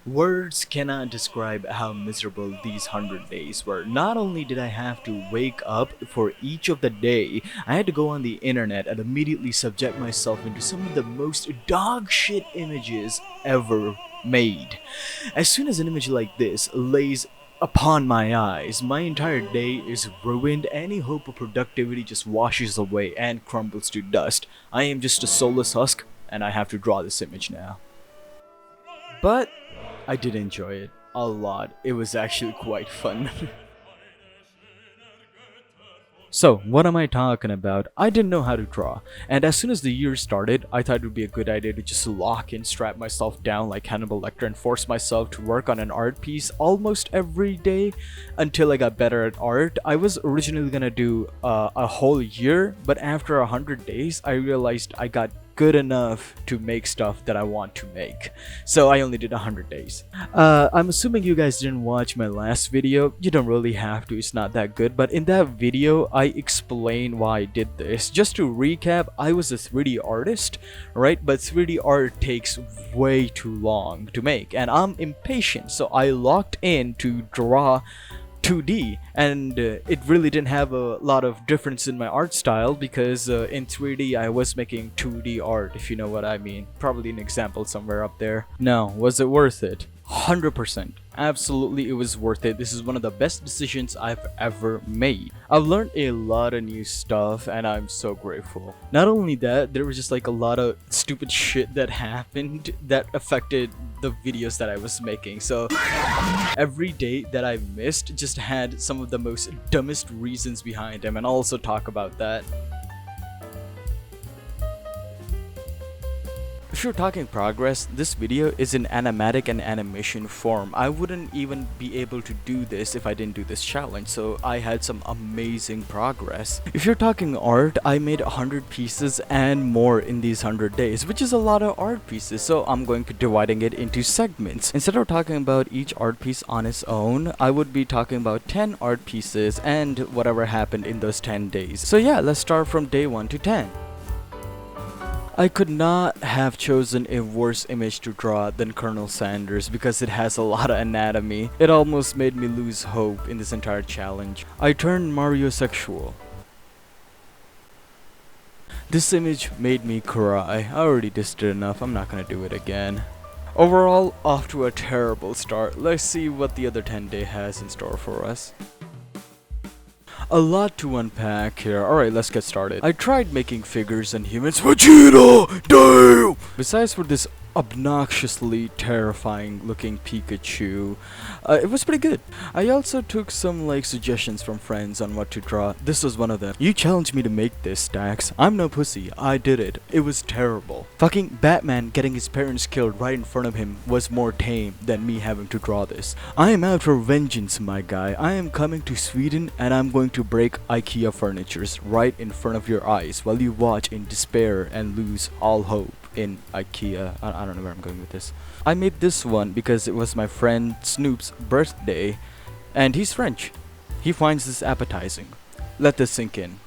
Words cannot describe how miserable these 100 days were. Not only did I have to wake up for each of the day, I had to go on the internet and immediately subject myself into some of the most dog shit images ever made. As soon as an image like this lays upon my eyes, my entire day is ruined. Any hope of productivity just washes away and crumbles to dust. I am just a soulless husk, and I have to draw this image now. But I did enjoy it a lot. It was actually quite fun. So, what am I talking about? I didn't know how to draw, and as soon as the year started, I thought it would be a good idea to just lock in, strap myself down like Hannibal Lecter, and force myself to work on an art piece almost every day until I got better at art. I was originally gonna do a whole year, but after 100 days, I realized I got good enough to make stuff that I want to make. So I only did 100 days. I'm assuming you guys didn't watch my last video. You don't really have to, it's not that good. But in that video, I explain why I did this. Just to recap, I was a 3D artist, right? But 3D art takes way too long to make. And I'm impatient, so I locked in to draw 2D, and it really didn't have a lot of difference in my art style because in 3D I was making 2D art, if you know what I mean. Probably an example somewhere up there. Now, was it worth it? 100%. Absolutely, it was worth it. This is one of the best decisions I've ever made. I've learned a lot of new stuff and I'm so grateful. Not only that, there was just like a lot of stupid shit that happened that affected the videos that I was making. So every day that I missed just had some of the most dumbest reasons behind them, and I'll also talk about that. If you're talking progress, this video is in animatic and animation form. I wouldn't even be able to do this if I didn't do this challenge, so I had some amazing progress. If you're talking art, I made 100 pieces and more in these 100 days, which is a lot of art pieces, so I'm going to dividing it into segments. Instead of talking about each art piece on its own, I would be talking about 10 art pieces and whatever happened in those 10 days. So yeah, let's start from day 1 to 10. I could not have chosen a worse image to draw than Colonel Sanders because it has a lot of anatomy. It almost made me lose hope in this entire challenge. I turned Mario sexual. This image made me cry. I already dissed it enough, I'm not gonna do it again. Overall, off to a terrible start. Let's see what the other 10-day has in store for us. A lot to unpack here. Alright, let's get started. I tried making figures and humans. Vegeta! Damn! Besides for this obnoxiously terrifying looking Pikachu, it was pretty good. I also took some suggestions from friends on what to draw. This was one of them. You challenged me to make this, Stax. I'm no pussy. I did it. It was terrible. Fucking Batman getting his parents killed right in front of him was more tame than me having to draw this. I am out for vengeance, my guy. I am coming to Sweden and I'm going to break IKEA furnitures right in front of your eyes while you watch in despair and lose all hope in IKEA. I don't know where I'm going with this. I made this one because it was my friend Snoop's birthday and he's French. He finds this appetizing. Let this sink in.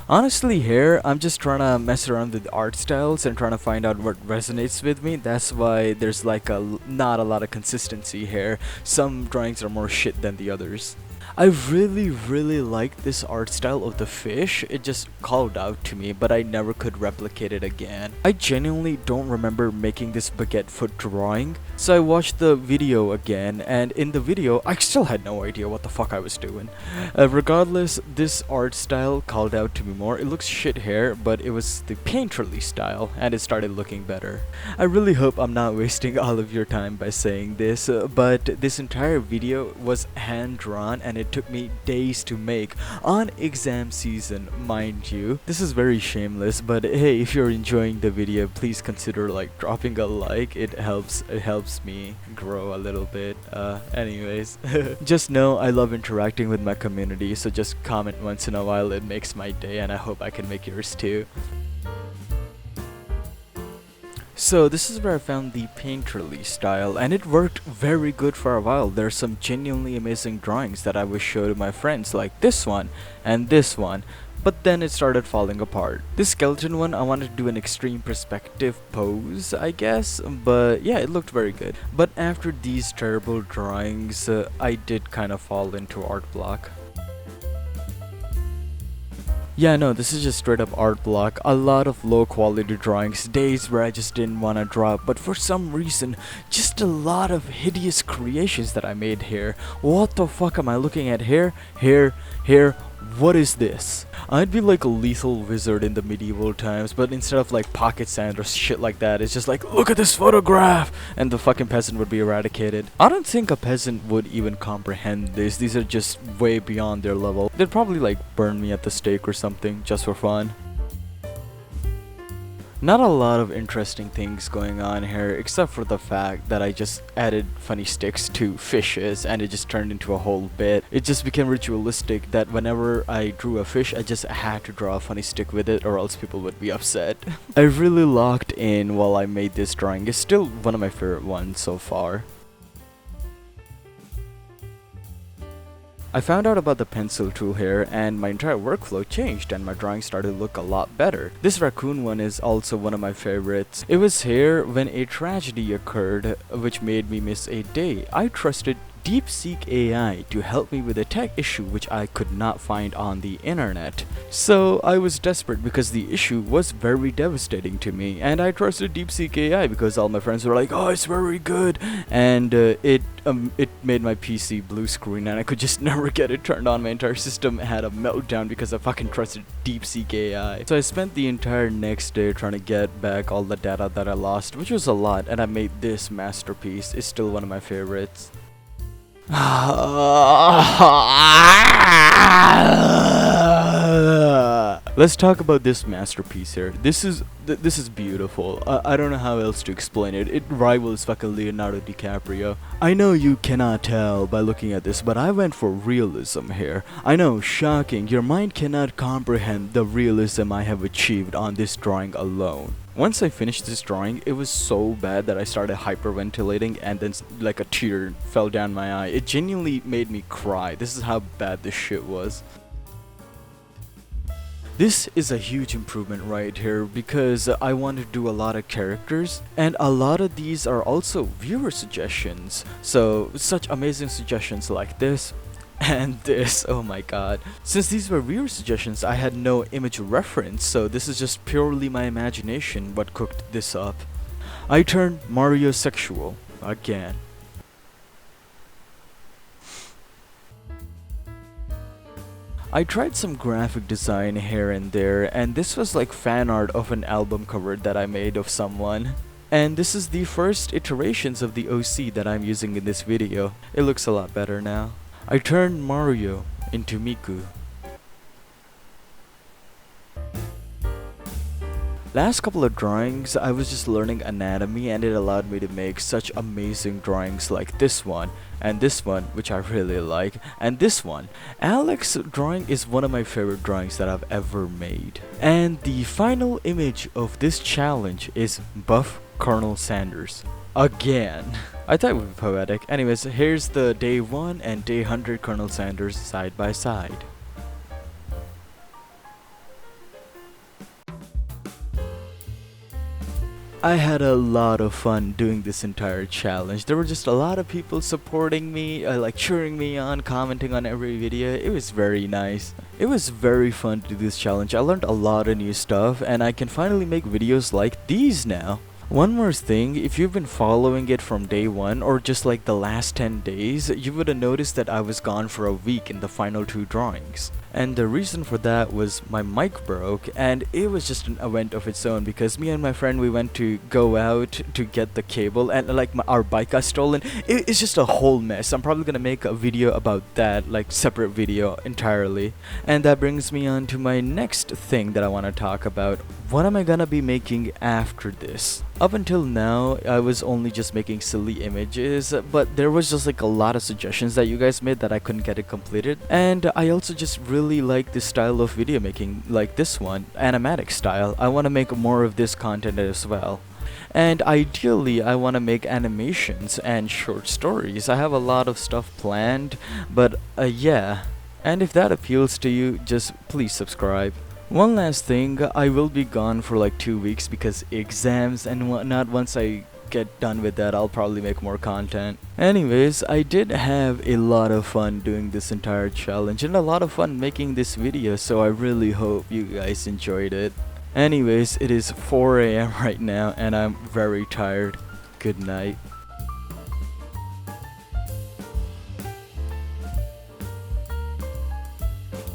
Honestly here, I'm just trying to mess around with art styles and trying to find out what resonates with me. That's why there's not a lot of consistency here. Some drawings are more shit than the others. I really like this art style of the fish. It just called out to me, but I never could replicate it again. I genuinely don't remember making this baguette foot drawing, so I watched the video again, and in the video, I still had no idea what the fuck I was doing. Regardless, this art style called out to me more. It looks shit here, but it was the painterly style, and it started looking better. I really hope I'm not wasting all of your time by saying this, but this entire video was hand-drawn, and it took me days to make on exam season, mind you. This is very shameless, but hey, if you're enjoying the video, please consider dropping a like. It helps me grow a little bit. Anyways, just know I love interacting with my community, so just comment once in a while. It makes my day, and I hope I can make yours too. So this is where I found the painterly style, and it worked very good for a while. There's some genuinely amazing drawings that I would show to my friends, like this one and this one. but then it started falling apart. This skeleton one, I wanted to do an extreme perspective pose, I guess, but yeah, it looked very good. But after these terrible drawings, I did kind of fall into art block. Yeah, no, this is just straight up art block. A lot of low quality drawings, days where I just didn't want to draw, but for some reason, just a lot of hideous creations that I made here. What the fuck am I looking at here? Here. What is this? I'd be like a lethal wizard in the medieval times, but instead of like pocket sand or shit like that, it's just like, look at this photograph! And the fucking peasant would be eradicated. I don't think a peasant would even comprehend this. These are just way beyond their level. They'd probably like burn me at the stake or something, just for fun. Not a lot of interesting things going on here, except for the fact that I just added funny sticks to fishes and it just turned into a whole bit. It just became ritualistic that whenever I drew a fish, I just had to draw a funny stick with it or else people would be upset. I really locked in while I made this drawing. It's still one of my favorite ones so far. I found out about the pencil tool here and my entire workflow changed and my drawing started to look a lot better. This raccoon one is also one of my favorites. It was here when a tragedy occurred which made me miss a day. I trusted DeepSeek AI to help me with a tech issue which I could not find on the internet. So I was desperate because the issue was very devastating to me, and I trusted DeepSeek AI because all my friends were like, oh, it's very good, and it made my PC blue screen and I could just never get it turned on. My entire system had a meltdown because I fucking trusted DeepSeek AI. So I spent the entire next day trying to get back all the data that I lost, which was a lot, and I made this masterpiece. It's still one of my favorites. Let's talk about this masterpiece here. This is beautiful. I don't know how else to explain it. It rivals fucking Leonardo DiCaprio. I know you cannot tell by looking at this, but I went for realism here. I know, shocking. Your mind cannot comprehend the realism I have achieved on this drawing alone. Once I finished this drawing, it was so bad that I started hyperventilating and then like a tear fell down my eye. It genuinely made me cry. This is how bad this shit was. This is a huge improvement right here because I want to do a lot of characters and a lot of these are also viewer suggestions. So such amazing suggestions like this and this, oh my god. Since these were viewer suggestions, I had no image reference, so this is just purely my imagination what cooked this up. I turned Mario sexual again. I tried some graphic design here and there, and this was like fan art of an album cover that I made of someone. And this is the first iterations of the OC that I'm using in this video. It looks a lot better now. I turned Mario into Miku. Last couple of drawings, I was just learning anatomy and it allowed me to make such amazing drawings like this one, and this one, which I really like, and this one. Alex's drawing is one of my favorite drawings that I've ever made. And the final image of this challenge is Buff Colonel Sanders. Again. I thought it would be poetic. Anyways, here's the day 1 and day 100 Colonel Sanders side by side. I had a lot of fun doing this entire challenge. There were just a lot of people supporting me, like cheering me on, commenting on every video. It was very nice. It was very fun to do this challenge. I learned a lot of new stuff and I can finally make videos like these now. One more thing, if you've been following it from day 1 or just like the last 10 days, you would have noticed that I was gone for a week in the final 2 drawings. And the reason for that was my mic broke, and it was just an event of its own because me and my friend, we went to go out to get the cable and like our bike got stolen. It's just a whole mess. I'm probably gonna make a video about that, like separate video entirely. And that brings me on to my next thing that I want to talk about. What am I gonna be making after this? Up until now, I was only just making silly images, but there was just like a lot of suggestions that you guys made that I couldn't get it completed. And I also just really like this style of video making, like this one, animatic style. I want to make more of this content as well. And ideally, I want to make animations and short stories. I have a lot of stuff planned, but yeah. And if that appeals to you, just please subscribe. One last thing, I will be gone for like 2 weeks because exams and whatnot. Once I get done with that, I'll probably make more content. Anyways, I did have a lot of fun doing this entire challenge and a lot of fun making this video, so I really hope you guys enjoyed it. Anyways, it is 4 a.m. right now and I'm very tired. Good night.